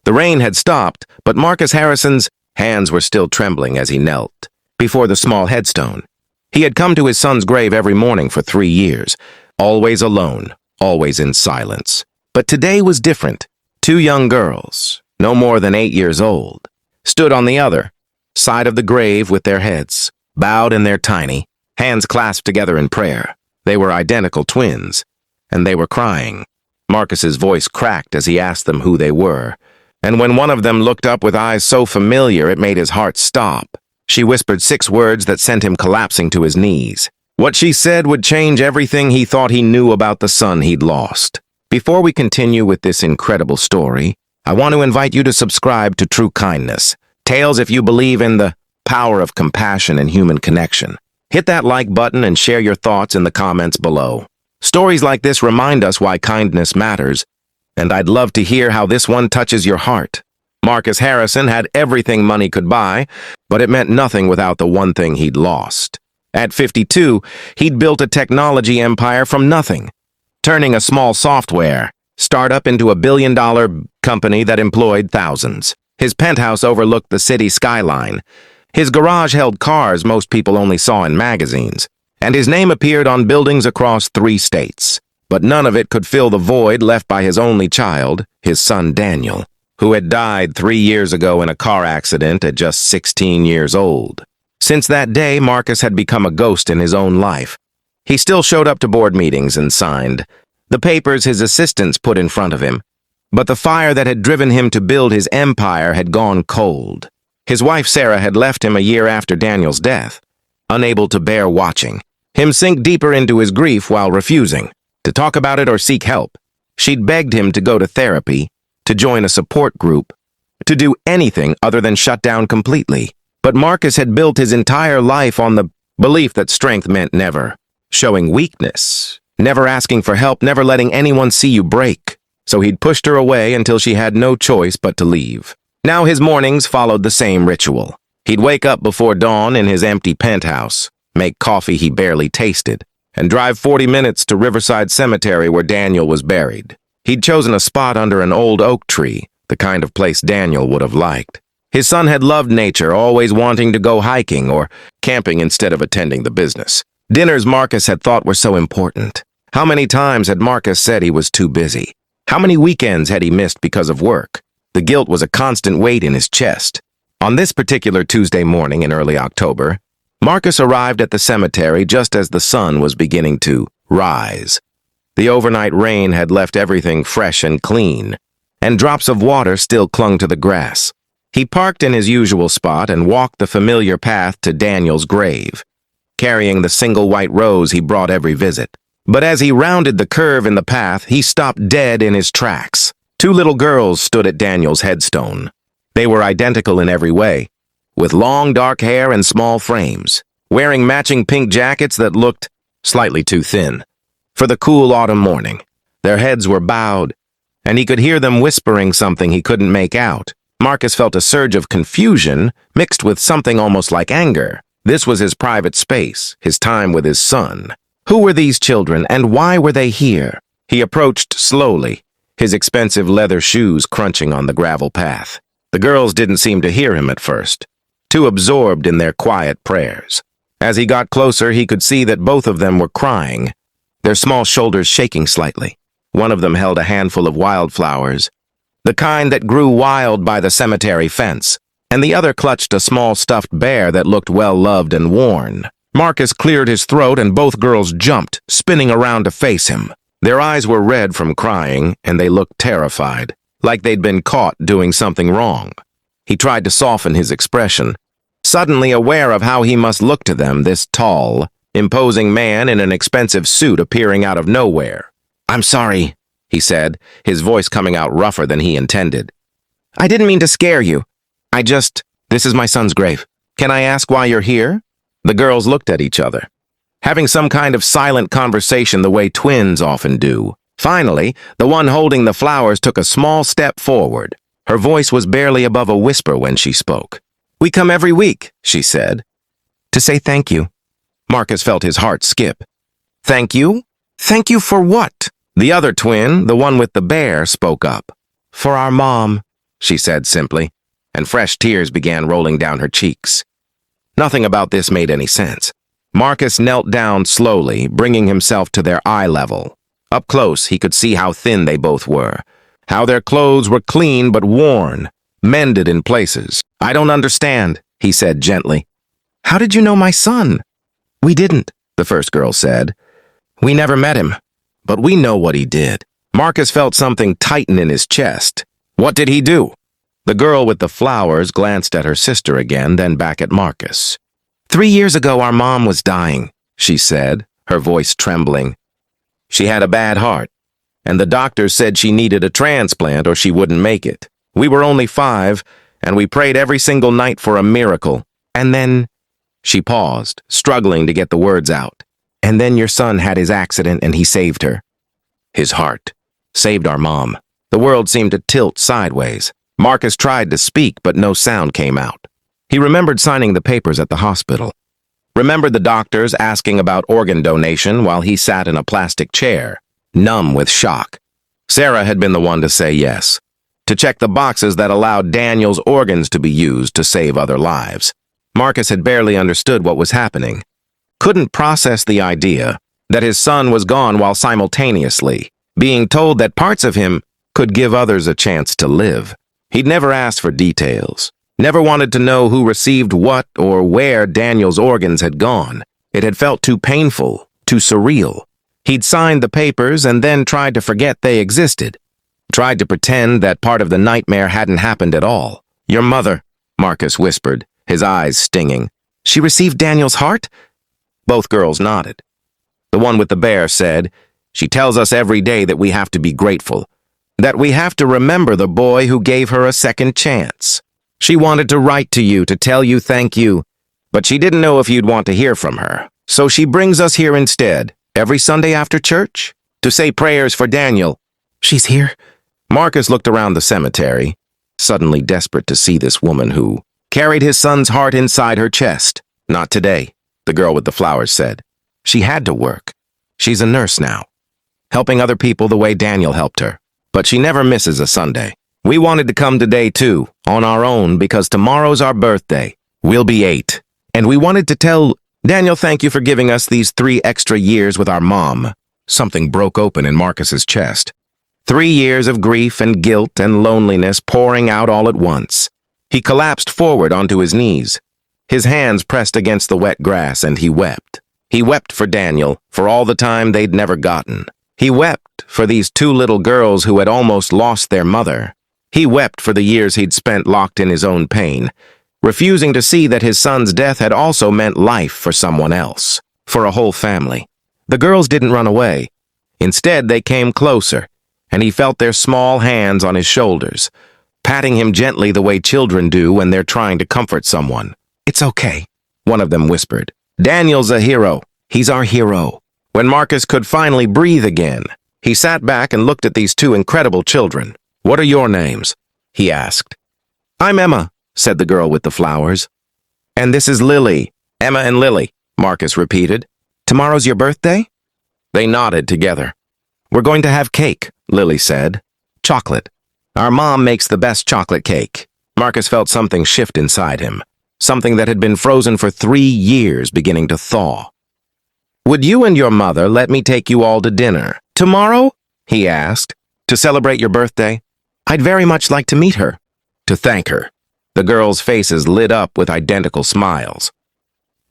The rain had stopped, but Marcus Harrison's hands were still trembling as he knelt before the small headstone. He had come to his son's grave every morning for 3 years, always alone, always in silence. But today was different. 2 young girls, no more than 8 years old, stood on the other side of the grave with their heads bowed in their tiny hands clasped together in prayer. They were identical twins, and they were crying. Marcus's voice cracked as he asked them who they were, and when one of them looked up with eyes so familiar it made his heart stop. She whispered 6 words that sent him collapsing to his knees. What she said would change everything he thought he knew about the son he'd lost. Before we continue with this incredible story, I want to invite you to subscribe to True Kindness, Tales if you believe in the power of compassion and human connection. Hit that like button and share your thoughts in the comments below. Stories like this remind us why kindness matters, and I'd love to hear how this one touches your heart. Marcus Harrison had everything money could buy, but it meant nothing without the one thing he'd lost. At 52, he'd built a technology empire from nothing, turning a small software startup into a billion-dollar company that employed thousands. His penthouse overlooked the city skyline. His garage held cars most people only saw in magazines, and his name appeared on buildings across 3 states. But none of it could fill the void left by his only child, his son Daniel, who had died 3 years ago in a car accident at just 16 years old. Since that day, Marcus had become a ghost in his own life. He still showed up to board meetings and signed the papers his assistants put in front of him, but the fire that had driven him to build his empire had gone cold. His wife Sarah had left him a year after Daniel's death, unable to bear watching him sink deeper into his grief while refusing to talk about it or seek help. She'd begged him to go to therapy, to join a support group, to do anything other than shut down completely. But Marcus had built his entire life on the belief that strength meant never showing weakness, never asking for help, never letting anyone see you break. So he'd pushed her away until she had no choice but to leave. Now his mornings followed the same ritual. He'd wake up before dawn in his empty penthouse, make coffee he barely tasted, and drive 40 minutes to Riverside Cemetery where Daniel was buried. He'd chosen a spot under an old oak tree, the kind of place Daniel would have liked. His son had loved nature, always wanting to go hiking or camping instead of attending the business. Dinners Marcus had thought were so important. How many times had Marcus said he was too busy? How many weekends had he missed because of work? The guilt was a constant weight in his chest. On this particular Tuesday morning in early October, Marcus arrived at the cemetery just as the sun was beginning to rise. The overnight rain had left everything fresh and clean, and drops of water still clung to the grass. He parked in his usual spot and walked the familiar path to Daniel's grave, carrying the single white rose he brought every visit. But as he rounded the curve in the path, he stopped dead in his tracks. 2 little girls stood at Daniel's headstone. They were identical in every way, with long dark hair and small frames, wearing matching pink jackets that looked slightly too thin for the cool autumn morning. Their heads were bowed, and he could hear them whispering something he couldn't make out. Marcus felt a surge of confusion mixed with something almost like anger. This was his private space, his time with his son. Who were these children, and why were they here? He approached slowly, his expensive leather shoes crunching on the gravel path. The girls didn't seem to hear him at first, too absorbed in their quiet prayers. As he got closer, he could see that both of them were crying, their small shoulders shaking slightly. One of them held a handful of wildflowers, the kind that grew wild by the cemetery fence, and the other clutched a small stuffed bear that looked well-loved and worn. Marcus cleared his throat and both girls jumped, spinning around to face him. Their eyes were red from crying, and they looked terrified, like they'd been caught doing something wrong. He tried to soften his expression, suddenly aware of how he must look to them, this tall, imposing man in an expensive suit appearing out of nowhere. "I'm sorry," he said, his voice coming out rougher than he intended. "I didn't mean to scare you. This is my son's grave. Can I ask why you're here?" The girls looked at each other, having some kind of silent conversation the way twins often do. Finally, the one holding the flowers took a small step forward. Her voice was barely above a whisper when she spoke. "We come every week," she said, "to say thank you." Marcus felt his heart skip. "Thank you? Thank you for what?" The other twin, the one with the bear, spoke up. "For our mom. she said simply, and fresh tears began rolling down her cheeks. Nothing about this made any sense. Marcus knelt down slowly, bringing himself to their eye level. Up close, he could see how thin they both were, how their clothes were clean but worn, mended in places. "I don't understand," he said gently. "How did you know my son?" "We didn't," the first girl said. "We never met him, but we know what he did." Marcus felt something tighten in his chest. "What did he do?" The girl with the flowers glanced at her sister again, then back at Marcus. 3 years ago, our mom was dying," she said, her voice trembling. "She had a bad heart, and the doctors said she needed a transplant or she wouldn't make it. We were only 5, and we prayed every single night for a miracle. And then—" She paused, struggling to get the words out. "And then your son had his accident and he saved her." His heart saved our mom. The world seemed to tilt sideways. Marcus tried to speak, but no sound came out. He remembered signing the papers at the hospital. Remembered the doctors asking about organ donation while he sat in a plastic chair, numb with shock. Sarah had been the one to say yes, to check the boxes that allowed Daniel's organs to be used to save other lives. Marcus had barely understood what was happening. Couldn't process the idea that his son was gone while simultaneously being told that parts of him could give others a chance to live. He'd never asked for details, never wanted to know who received what or where Daniel's organs had gone. It had felt too painful, too surreal. He'd signed the papers and then tried to forget they existed, tried to pretend that part of the nightmare hadn't happened at all. "Your mother," Marcus whispered, his eyes stinging. "She received Daniel's heart?" Both girls nodded. The one with the bear said, "She tells us every day that we have to be grateful, that we have to remember the boy who gave her a second chance. She wanted to write to you to tell you thank you, but she didn't know if you'd want to hear from her. So she brings us here instead, every Sunday after church, to say prayers for Daniel." "She's here?" Marcus looked around the cemetery, suddenly desperate to see this woman who carried his son's heart inside her chest. "Not today," the girl with the flowers said. "She had to work. She's a nurse now, helping other people the way Daniel helped her. But she never misses a Sunday. We wanted to come today too, on our own, because tomorrow's our birthday. We'll be 8. And we wanted to tell Daniel thank you for giving us these 3 extra years with our mom." Something broke open in Marcus's chest. 3 years of grief and guilt and loneliness pouring out all at once. He collapsed forward onto his knees. His hands pressed against the wet grass, and he wept. He wept for Daniel, for all the time they'd never gotten. He wept for these 2 little girls who had almost lost their mother. He wept for the years he'd spent locked in his own pain, refusing to see that his son's death had also meant life for someone else, for a whole family. The girls didn't run away. Instead, they came closer, and he felt their small hands on his shoulders, patting him gently the way children do when they're trying to comfort someone. "It's okay," one of them whispered. "Daniel's a hero. He's our hero." When Marcus could finally breathe again, he sat back and looked at these 2 incredible children. "What are your names?" he asked. "I'm Emma," said the girl with the flowers. "And this is Lily." "Emma and Lily," Marcus repeated. "Tomorrow's your birthday?" They nodded together. "We're going to have cake," Lily said. "Chocolate. Our mom makes the best chocolate cake." Marcus felt something shift inside him, something that had been frozen for 3 years beginning to thaw. "Would you and your mother let me take you all to dinner tomorrow?" he asked. "To celebrate your birthday? I'd very much like to meet her." "To thank her." The girls' faces lit up with identical smiles.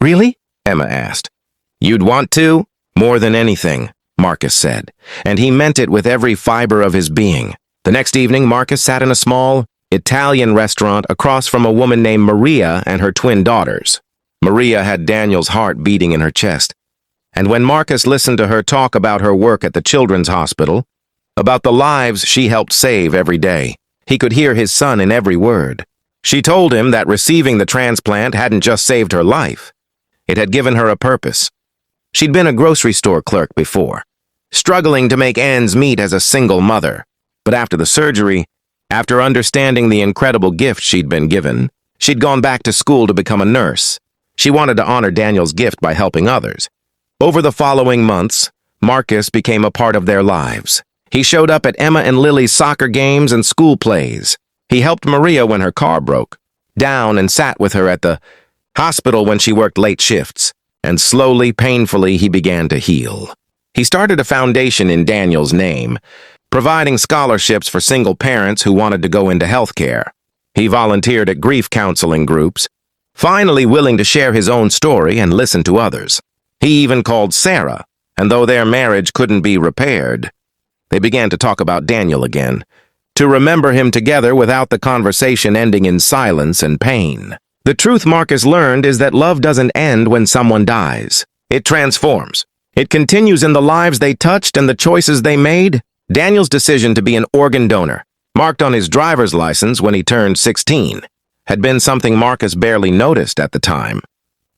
"Really?" Emma asked. "You'd want to?" "More than anything," Marcus said, and he meant it with every fiber of his being. The next evening, Marcus sat in a small Italian restaurant across from a woman named Maria and her twin daughters. Maria had Daniel's heart beating in her chest, and when Marcus listened to her talk about her work at the children's hospital, about the lives she helped save every day, he could hear his son in every word. She told him that receiving the transplant hadn't just saved her life. It had given her a purpose. She'd been a grocery store clerk before, struggling to make ends meet as a single mother. But after the surgery, after understanding the incredible gift she'd been given, she'd gone back to school to become a nurse. She wanted to honor Daniel's gift by helping others. Over the following months, Marcus became a part of their lives. He showed up at Emma and Lily's soccer games and school plays. He helped Maria when her car broke, down and sat with her at the hospital when she worked late shifts, and slowly, painfully, he began to heal. He started a foundation in Daniel's name, providing scholarships for single parents who wanted to go into healthcare. He volunteered at grief counseling groups, finally willing to share his own story and listen to others. He even called Sarah, and though their marriage couldn't be repaired, they began to talk about Daniel again, to remember him together without the conversation ending in silence and pain. The truth Marcus learned is that love doesn't end when someone dies. It transforms. It continues in the lives they touched and the choices they made. Daniel's decision to be an organ donor, marked on his driver's license when he turned 16, had been something Marcus barely noticed at the time.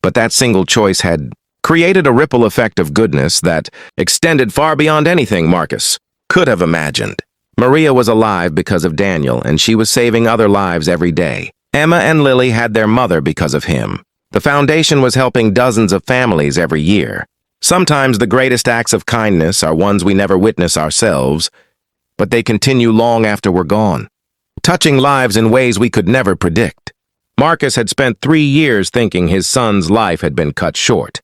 But that single choice had created a ripple effect of goodness that extended far beyond anything Marcus could have imagined. Maria was alive because of Daniel, and she was saving other lives every day. Emma and Lily had their mother because of him. The foundation was helping dozens of families every year. Sometimes the greatest acts of kindness are ones we never witness ourselves, but they continue long after we're gone, touching lives in ways we could never predict. Marcus had spent 3 years thinking his son's life had been cut short,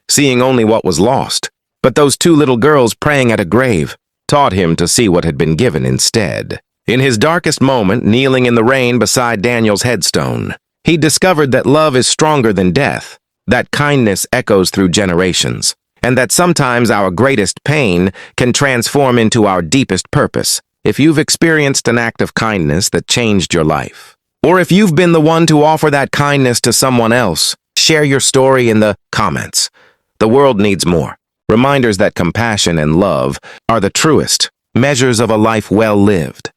seeing only what was lost. But those 2 little girls praying at a grave taught him to see what had been given instead. In his darkest moment, kneeling in the rain beside Daniel's headstone, he discovered that love is stronger than death, that kindness echoes through generations, and that sometimes our greatest pain can transform into our deepest purpose. If you've experienced an act of kindness that changed your life, or if you've been the one to offer that kindness to someone else, share your story in the comments. The world needs more reminders that compassion and love are the truest measures of a life well lived.